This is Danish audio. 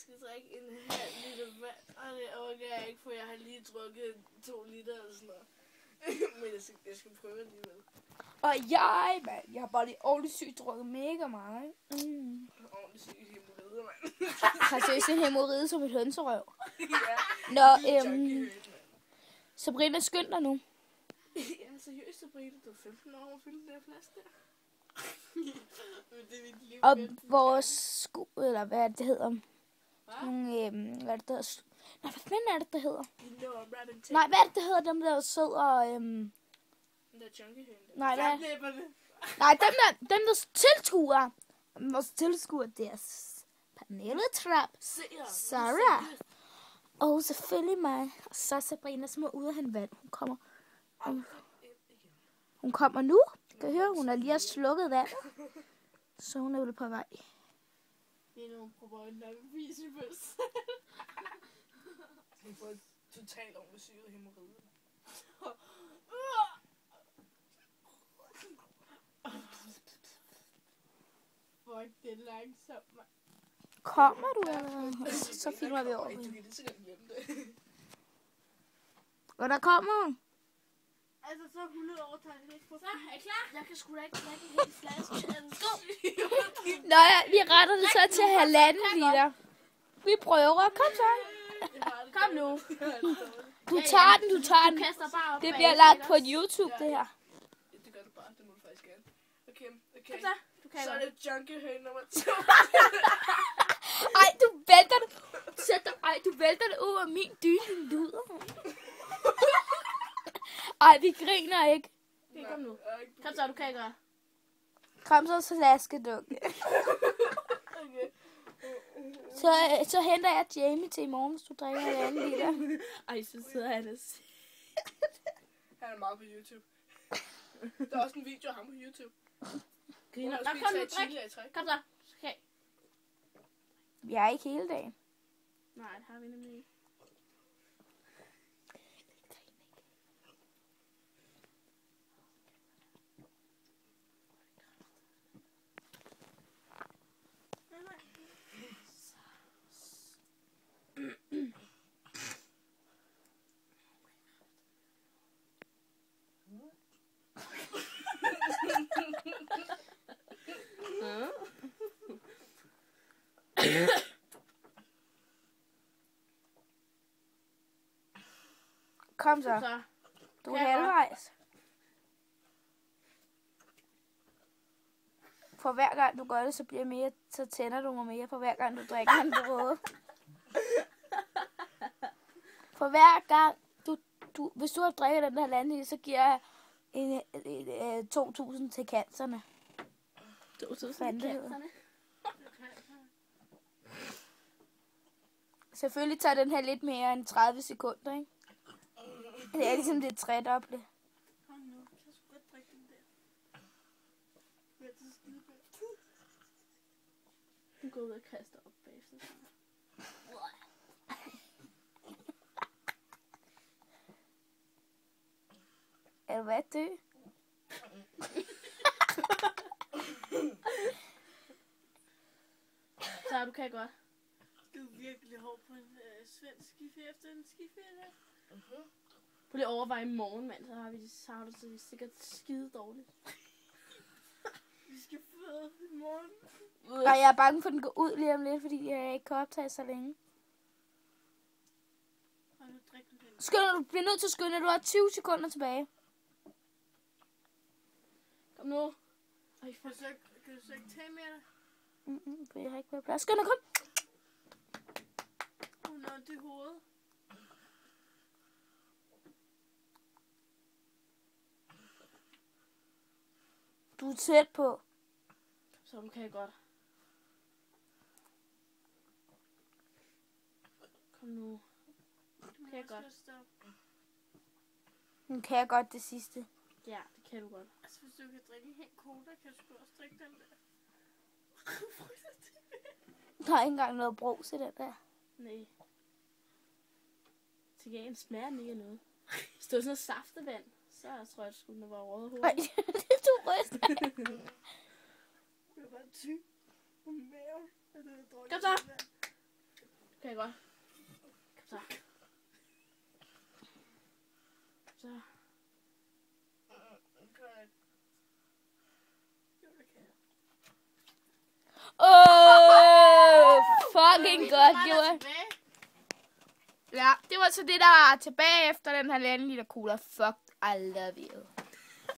skal drikke en halv liter vand, og det orker jeg ikke, for jeg har lige drukket 2 liter eller sådan noget. Men jeg skal prøve alligevel. Og jeg har bare lige ordentligt sygt drukket mega meget. Ordentligt syg hemorrider, mand. Har seriøst en hemorrhide som et hønserøv. Ja, Nå, junkiehøn, Sabrina, skynd dig nu. Ja, seriøst, Sabrina, du er 15 år og fylde den der flaske der. Men det er mit liv. Og vores eller hvad det hedder. Hvad er det, der hedder? Nej, hvad fanden er det, der hedder? Nej, hvad er det, der hedder? Dem der sidder Den der junkiehøn der. Nej, hvad? Nej, dem der tilskuer. Vores tilskuer, det er Pernille Trap, Sarah. Og selvfølgelig mig. Og så Sabrina, som er ude af hende vand. Hun kommer nu. Kan I høre? Hun har lige slukket vand. Så hun er vel på vej. Det er nogle problemer, der vil vise på sig. Hun får totalt ordentligt syret hemorrider. Fuck, det er langsomt, mand. Kommer du, eller? Så filmer vi over. Du kan lige så godt glemme det. Og der kommer hun. Altså, så 100 år tager det ikke på. Så, er I klar? Jeg kan sgu da ikke drikke en hel flaske. Skål! Nå ja, vi retter det så til 1,5 liter. Vi prøver. Kom så. Kom nu. Du tager den. Du kaster bare op. Det bliver lagt på YouTube, det her. Det gør du bare. Det må du faktisk gerne. Okay. Kom så. Så er det junkiehøn nummer 2. Ej, du vælter det. Du vælter det ud af min dyne luder. Ej, vi griner ikke. Okay, kom nu. Kom så, du kan gøre. Kom så, slaskedukke. Okay. Så henter jeg Jamie til i morgen, hvis du drikker 1,5 liter. Ej, så sidder han og ser. Han er meget på YouTube. Der er også en video af ham på YouTube. Griner. Kom nu, drik. Kom så. Okay. Vi er ikke hele dagen. Nej, det har vi nemlig ikke. Kom så. Du er halvvejs. For hver gang du gør det, så bliver mere, så tænder du mig mere. For hver gang du drikker en brød. For hver gang hvis du har drikket den der 1,5 liter, så giver jeg 2.000 til cancerne. 2.000 til cancerne? Selvfølgelig tager den her lidt mere end 30 sekunder, ikke? Det er ligesom det tredobbelte. Kom nu, jeg skal sgu godt drikke den der. Jeg er så skide på. Du går ud og kaster op bagefter. Er du hvad, dø? Så du kan godt. Det er virkelig hårdt på en svensk skiferie efter en skiferie. Prøv lige at overveje i morgen, mand. Så har det så sikkert skide dårligt. Vi skal føde i morgen. Og jeg er bange for, at den går ud lige om lidt, fordi jeg ikke kan optage så længe. Skynd dig, du bliver nødt til at skynde dig. Du har 20 sekunder tilbage. Kom nu. Ej, kan du så ikke tage med dig? For jeg har ikke mere plads. Skynd dig, kom. Hun har ondt i hovedet. Du er tæt på. Så du kan godt. Kom nu. Du kan godt. Nu kan jeg godt det sidste. Ja, det kan du godt. Altså, hvis du kan drikke en hel cola, kan du også drikke den der. Der er ikke engang noget brus i den der. Nej. Til gengæld smager den ikke af noget. Hvis det var sådan noget saftevand, så tror jeg, at den var rød hovedet. Nej, det er du ryster. Det var bare tyk på maven. Kom så! Så. Fucking godt, gjort. Ja, det var så det, der er tilbage efter den 1,5 liter cola. Fuck, I love you.